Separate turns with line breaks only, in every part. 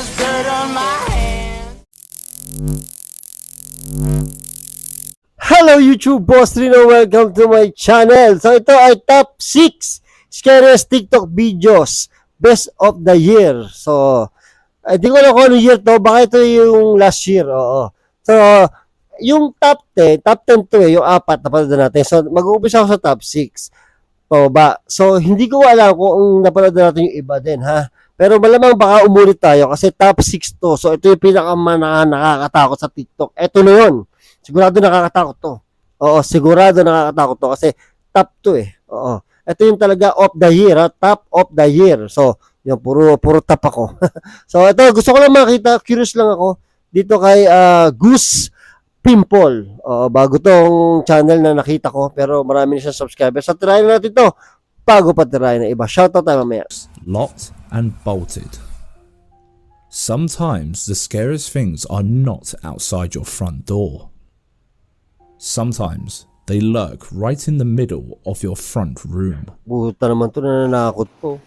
there's dirt on my hands.
Hello YouTube boss Rino, welcome to my channel. So ito ay top 6 scariest TikTok videos best of the year. So hindi ko alam kung ano year to, baka ito yung last year. Oo. So yung top 10 to yung apat na panood natin. So mag-uumpisa ako sa top 6 pababa. So hindi ko alam kung napanood natin yung iba din ha. Pero malamang baka umulit tayo kasi top 6 to. So ito yung nakakatakot sa TikTok. Ito na yun. Sigurado nakakatakot to. Oo, sigurado nakakatakot to kasi top 2 eh. Oo. Ito yung talaga of the year, ha? Top of the year. So, yung puro top ako. So, ito gusto ko lang makita, curious lang ako dito kay Goose Pimple. Bago tong channel na nakita ko pero marami na siyang subscribers. So, tirahin natin to bago pa tirahin na iba. Shoutout tayo mamaya.
Locked and bolted. Sometimes the scariest things are not outside your front door. Sometimes they lurk right in the middle of your front room.
Buta naman to, nananakot po.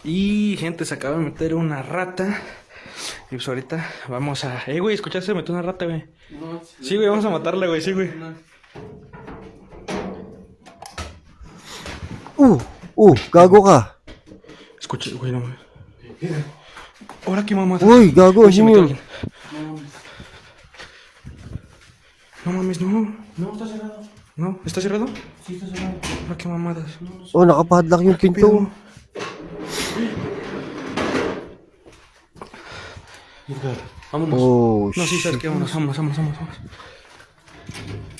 Y gente, se acaba de meter una rata. Y pues ahorita vamos a... güey, ¿escuchaste? Se metió una rata, güey. No, sí, güey, vamos a matarla, güey, sí, güey.
Gago ka.
Escucha, güey, no. Ahora qué mamá.
Uy, gago,
se
sino
metió alguien. No mames, no.
No, está cerrado.
¿No? ¿Está cerrado?
Sí, está cerrado.
Ahora qué mamadas.
Nakapadlock yung pinto.
Vámonos.
Oh,
No, sí, sabes que vámonos.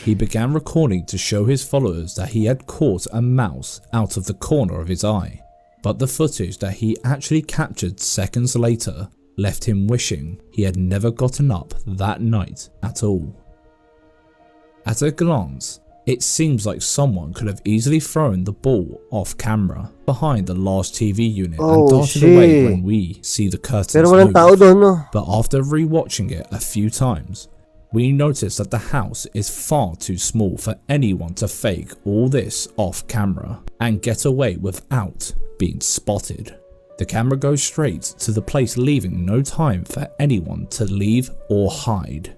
He began recording to show his followers that he had caught a mouse out of the corner of his eye, but the footage that he actually captured seconds later left him wishing he had never gotten up that night at all. At a glance, it seems like someone could have easily thrown the ball off camera behind the large TV unit and darted away when we see the curtains move. But after rewatching it a few times, we notice that the house is far too small for anyone to fake all this off camera and get away without being spotted. The camera goes straight to the place, leaving no time for anyone to leave or hide.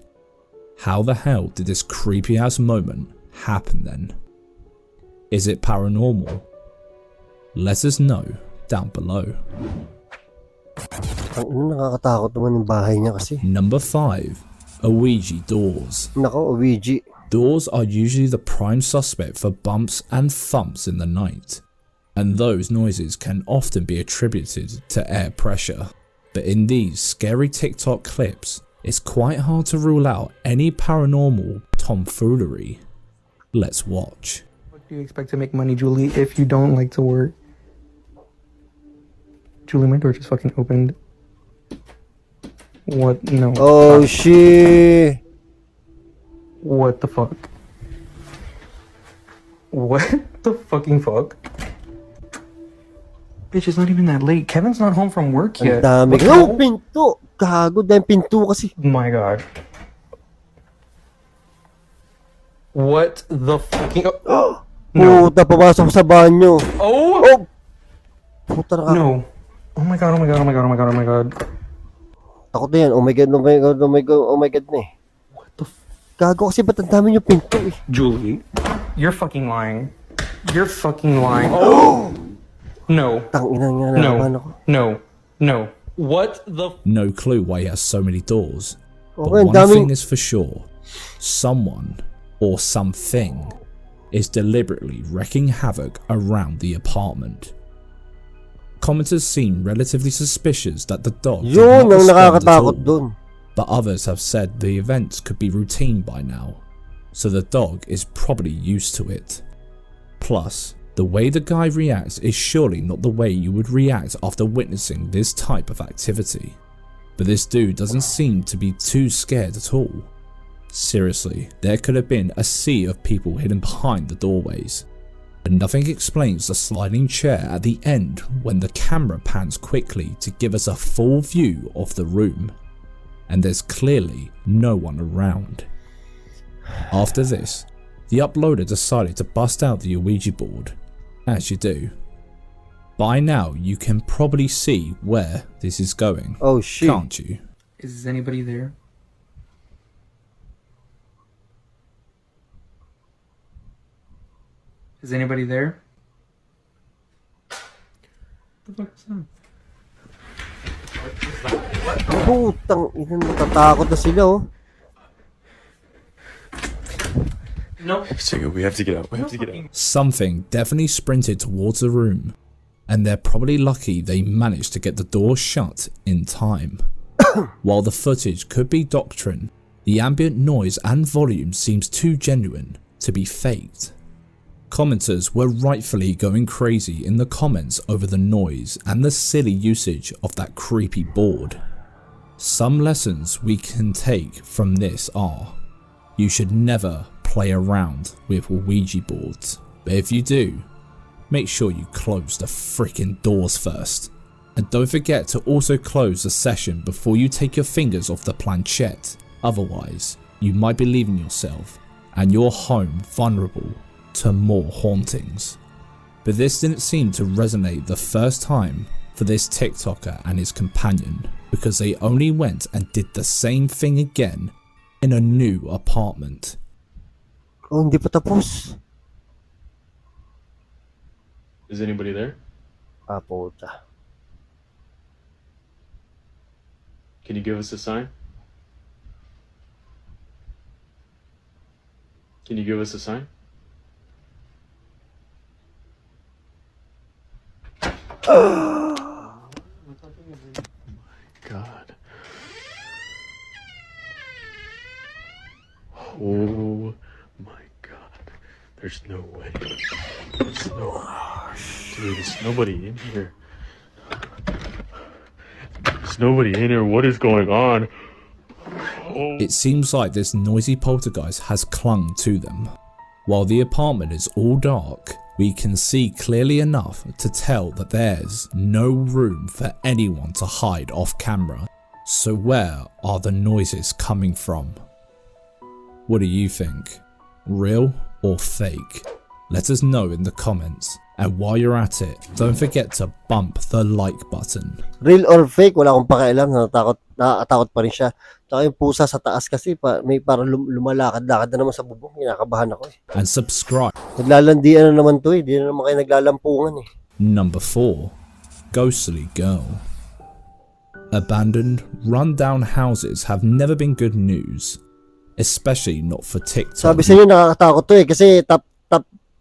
How the hell did this creepy ass moment happen then? Is it paranormal? Let us know down below.
Nakakatakot naman yung bahay niya kasi.
Number 5. Ouija doors.
Nako, Ouija.
Doors are usually the prime suspect for bumps and thumps in the night, and those noises can often be attributed to air pressure. But in these scary TikTok clips, it's quite hard to rule out any paranormal tomfoolery. Let's watch.
What do you expect to make money, Julie, if you don't like to work? Julie, my door just fucking opened. What? No.
Oh, shit.
What the fuck? What the fucking fuck? Bitch, it's not even that late. Kevin's not home from work yet.
Ang dami. Oh, pinto. Gago, dahil pinto kasi.
Oh my god. What the fucking... Oh! No.
Puta, pumasok sa banyo.
Oh!
Oh! Puta na ka.
No. Oh my god, oh my god, oh my god, oh my god, oh my god.
Takot na yan. Oh my god, oh my god, oh my god, oh my god na eh.
What the f...
Gago kasi ba't ang dami yung pinto eh.
Julie, you're fucking lying. You're fucking lying. Oh! No.
Tangina nga
No.
naman ako.
No. No. What the...
No clue why he has so many doors. But
Okay,
one
daming...
thing is for sure. Someone or something is deliberately wreaking havoc around the apartment. Commenters seem relatively suspicious that the dog did
Yun
not
ang
respond at
nakakatakot
all,
dun.
but others have said the events could be routine by now, so the dog is probably used to it. Plus, the way the guy reacts is surely not the way you would react after witnessing this type of activity. But this dude doesn't seem to be too scared at all. Seriously, there could have been a sea of people hidden behind the doorways. But nothing explains the sliding chair at the end when the camera pans quickly to give us a full view of the room. And there's clearly no one around. After this, the uploader decided to bust out the Ouija board, as you do. By now, you can probably see where this is going,
Oh shit.
can't you?
Is anybody there? Is anybody there? What the fuck is that?
Putang ina, natatakot na sila oh.
No.
We have to get out. We have to get out.
Something definitely sprinted towards the room, and they're probably lucky they managed to get the door shut in time. While the footage could be doctrine, the ambient noise and volume seems too genuine to be faked. Commenters were rightfully going crazy in the comments over the noise and the silly usage of that creepy board. Some lessons we can take from this are: you should never play around with Ouija boards, but if you do, make sure you close the freaking doors first. And don't forget to also close the session before you take your fingers off the planchette, otherwise you might be leaving yourself and your home vulnerable to more hauntings. But this didn't seem to resonate the first time for this TikToker and his companion, because they only went and did the same thing again in a new apartment.
Oh, hindi pa tapos.
Is anybody there?
Ah, puta.
Can you give us a sign? Can you give us a sign? God. Oh my God. There's no way. There's no way. Dude, there's nobody in here. There's nobody in here. What is going on? Oh.
It seems like this noisy poltergeist has clung to them. While the apartment is all dark, we can see clearly enough to tell that there's no room for anyone to hide off camera. So where are the noises coming from? What do you think? Real or fake? Let us know in the comments. And while you're at it, don't forget to bump the like button.
Real or fake, wala akong pakialam. Natatakot pa rin siya. Tsaka yung pusa sa taas kasi may parang lumalakad-lakad na naman sa bubong. Kinakabahan ako eh.
And subscribe.
Naglalandian na naman to eh. Di na naman kayo naglalampungan eh.
Number 4. Ghostly Girl. Abandoned, run-down houses have never been good news. Especially not for TikTok.
Sabi sa inyo nakakatakot to eh. Kasi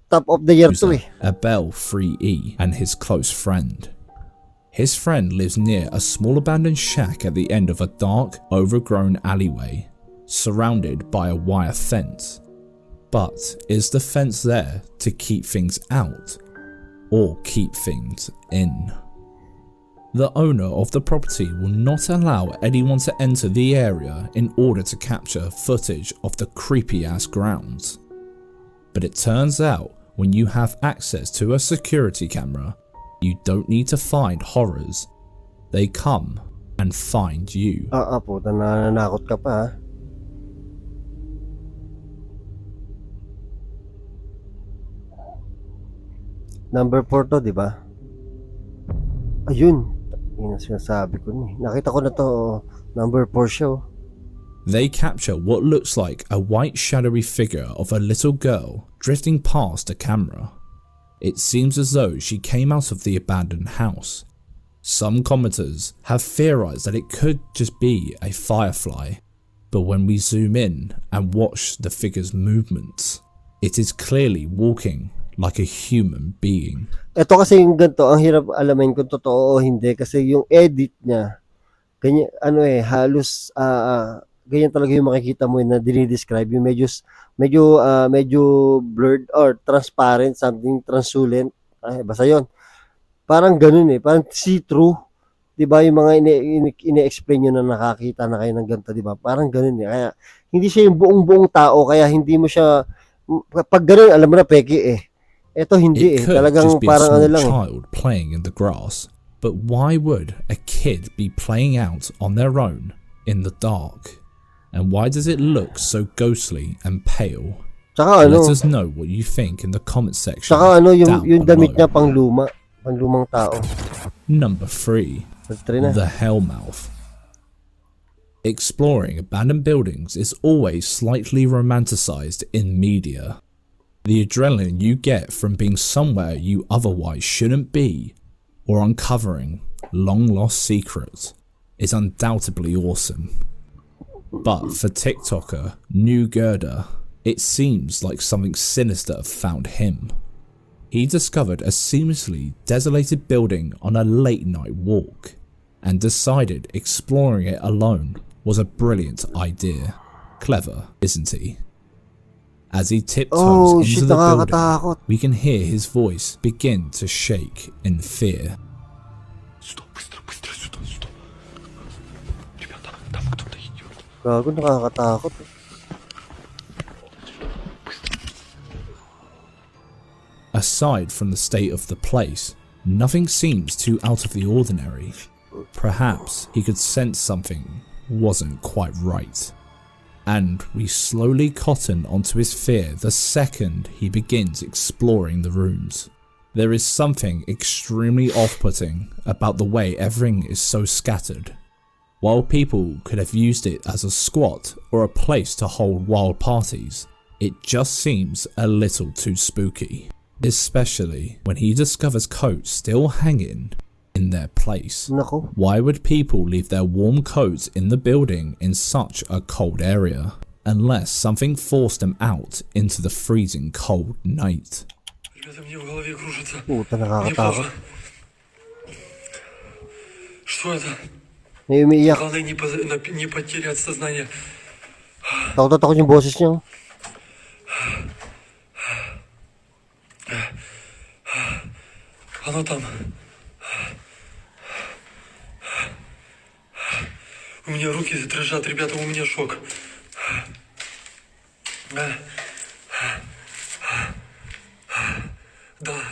top of the year to eh.
Abel 3E and his close friend. His friend lives near a small abandoned shack at the end of a dark, overgrown alleyway, surrounded by a wire fence. But is the fence there to keep things out or keep things in? The owner of the property will not allow anyone to enter the area in order to capture footage of the creepy ass grounds. But it turns out when you have access to a security camera, you don't need to find horrors. They come and find you.
Puta, nananakot ka pa ha. Number 4 to, di ba? Ayun. Yun ang sinasabi ko ni. Nakita ko na to. Number 4 siya.
They capture what looks like a white shadowy figure of a little girl drifting past a camera. It seems as though she came out of the abandoned house. Some commenters have theorized that it could just be a firefly, but when we zoom in and watch the figure's movements, it is clearly walking like a human being.
Ito kasi yung ganito, ang hirap alamin kung totoo o hindi kasi yung edit niya, ganyan, halos ganyan talaga yung makikita mo na dinidescribe yung medyo blurred or transparent, something translucent. Basta yun. Parang ganun eh, parang see-through. 'Di ba yung mga ine-explain nyo na nakakita na kayo ng ganito, 'di ba? Parang ganun eh. Kaya hindi siya yung buong tao, kaya hindi mo siya pag ganun alam mo na peke eh. Ito hindi eh. Talagang parang ano lang eh.
Child playing in the grass. But why would a kid be playing out on their own in the dark? And why does it look so ghostly and pale?
Tsaka
Let us know what you think in the comment section.
Tsaka yung damit niya pang luma. Panlumang tao.
Number 3.
Nag-try na.
The Hellmouth. Exploring abandoned buildings is always slightly romanticized in media. The adrenaline you get from being somewhere you otherwise shouldn't be, or uncovering long-lost secrets, is undoubtedly awesome. But for TikToker New Gerda, it seems like something sinister found him. He discovered a seamlessly desolated building on a late night walk, and decided exploring it alone was a brilliant idea. Clever, isn't he? As he tiptoes into the building, we can hear his voice begin to shake in fear.
Gago, nakakatakot.
Aside from the state of the place, nothing seems too out of the ordinary. Perhaps he could sense something wasn't quite right. And we slowly cotton onto his fear the second he begins exploring the rooms. There is something extremely off-putting about the way everything is so scattered. While people could have used it as a squat or a place to hold wild parties, it just seems a little too spooky. Especially when he discovers coats still hanging in their place.
Nako.
Why would people leave their warm coats in the building in such a cold area, unless something forced them out into the freezing cold night?
Puta, nakakatakot.
Что это?
May umiiyak.
Главное не потерять сознание.
Takot na takot yung boses niya.
Оно там. У меня руки дрожат, ребята, у меня шок. Да,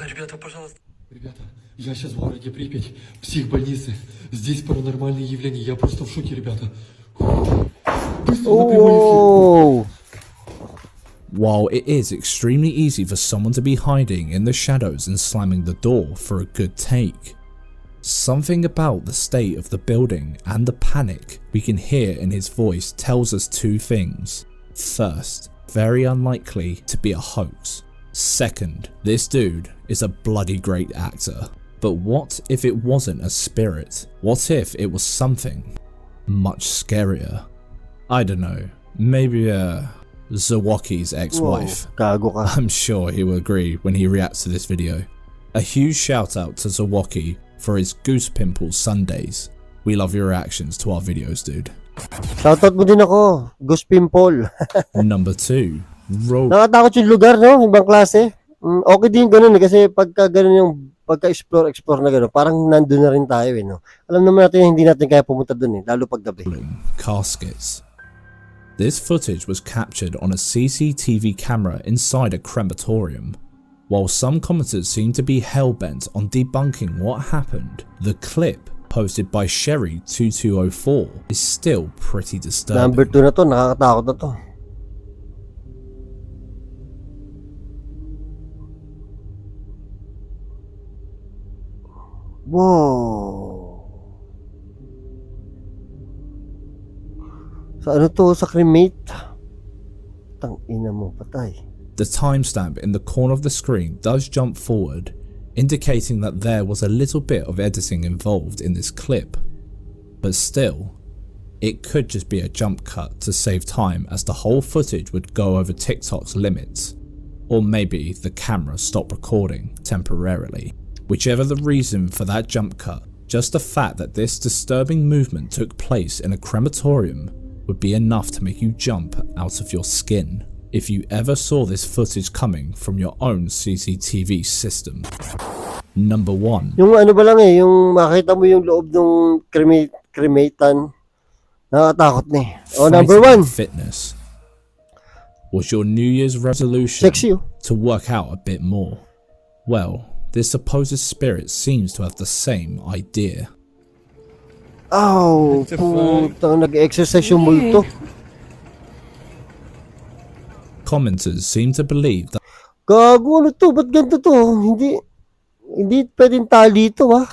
ребята, пожалуйста. Ребята, я сейчас в городе Припять, психбольнице. Здесь паранормальные явления. Я просто в шоке, ребята. Быстро на прямой эфир.
While it is extremely easy for someone to be hiding in the shadows and slamming the door for a good take, something about the state of the building and the panic we can hear in his voice tells us two things. First, very unlikely to be a hoax. Second, this dude is a bloody great actor. But what if it wasn't a spirit? What if it was something much scarier? I don't know, maybe Zawoki's ex-wife.
Gago ka.
I'm sure he will agree when he reacts to this video. A huge shout out to Zawoki for his goose pimple Sundays. We love your reactions to our videos, dude.
Shoutout mo din ako. Goose Pimple.
Number 2. Road.
Nakatakot yung lugar, no? Ibang klase. Okay din ganun eh. Kasi pagka ganun yung pagka-explore na gano'n, parang nandun na rin tayo eh, no? Alam naman natin hindi natin kaya pumunta dun eh. Lalo pag gabi.
Caskets. This footage was captured on a CCTV camera inside a crematorium. While some commenters seem to be hell-bent on debunking what happened, the clip posted by Sherry2204 is still pretty disturbing.
Number 2 na to, nakakatakot na to. Wow. Sa ano to? Sa cremate? Tangina mo, patay.
The timestamp in the corner of the screen does jump forward, indicating that there was a little bit of editing involved in this clip. But still, it could just be a jump cut to save time, as the whole footage would go over TikTok's limits. Or maybe the camera stopped recording temporarily. Whichever the reason for that jump cut, just the fact that this disturbing movement took place in a crematorium would be enough to make you jump out of your skin if you ever saw this footage coming from your own CCTV system. Number 1.
Yung ano ba lang eh, yung makita mo yung loob ng crematan, nakakatakot na eh. Oh, number 1.
Fitness. Was your New Year's resolution
Sexy, oh.
to work out a bit more? Well, this supposed spirit seems to have the same idea.
Oh, putang nag-exercise yung multo.
Commenters seem to believe that
Gago, ano to? Ba't ganito to? Hindi. Hindi pwedeng tali ito, ha?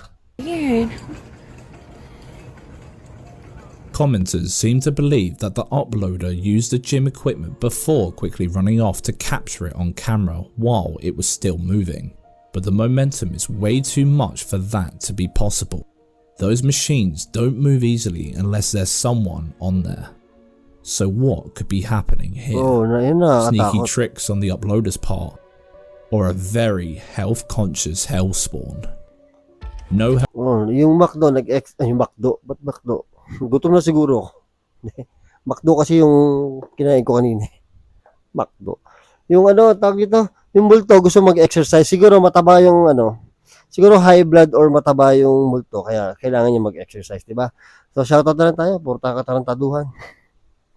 Commenters seem to believe that the uploader used the gym equipment before quickly running off to capture it on camera while it was still moving. But the momentum is way too much for that to be possible. Those machines don't move easily unless there's someone on there. So what could be happening here?
Yun na,
Sneaky
katakot.
tricks on the uploader's part, or a very health-conscious hellspawn? No
Yung McDo, yung McDo, ba't McDo? Gutom na siguro. McDo kasi yung kinain ko kanina. McDo. Yung tawag ito, yung multo gusto mag-exercise, siguro mataba yung siguro high blood or mataba yung multo, kaya kailangan niya mag-exercise, di ba? So, shoutout na lang tayo, puro katarantaduhan.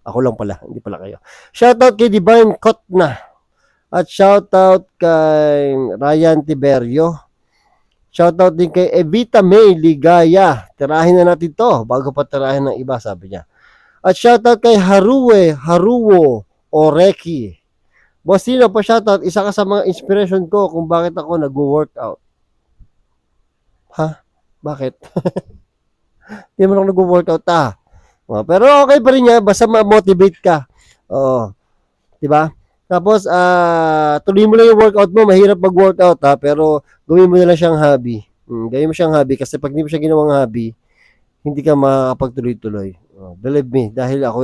Ako lang pala, hindi pala kayo. Shoutout kay Divine Kotna. At shoutout kay Ryan Tiberio. Shoutout din kay Evita May Ligaya. Tirahin na natin to bago pa tirahin ng iba, sabi niya. At shoutout kay Haruwo Oreki. Boss Tino, pa shoutout, isa ka sa mga inspiration ko kung bakit ako nag-workout. Ha? Bakit? Hindi mo lang nag-workout, pero okay pa rin niya, basta ma-motivate ka. Oo. Diba? Tapos, tuloy mo lang yung workout mo, mahirap mag-workout, pero gawin mo na lang siyang hobby. Gawin mo siyang hobby, kasi pag hindi mo siya ginawang hobby, hindi ka makakapagtuloy-tuloy. Believe me, dahil ako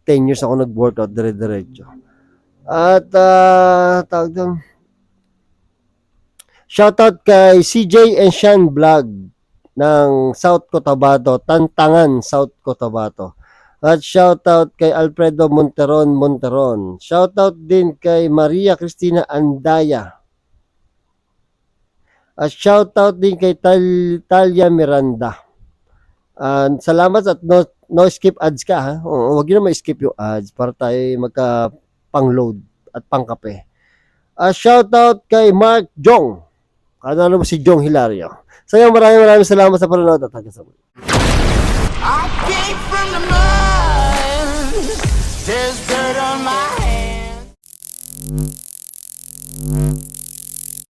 10 years ako nag-workout, dire-diretso. At, tawag doon, shoutout kay CJ and Sean Vlog ng South Cotabato, Tantangan, South Cotabato. At shoutout kay Alfredo Monteron. Shoutout din kay Maria Cristina Andaya. At shoutout din kay Talia Miranda. Salamat at no skip ads ka, ha. Huwag niyo na ma-skip yung ads para tayo magka pang-load at pang-kape. Shoutout kay Mark Jong. Ano mo si Jong Hilario. So maraming salamat sa panonood at hanggang sa muli.
I came from the mud.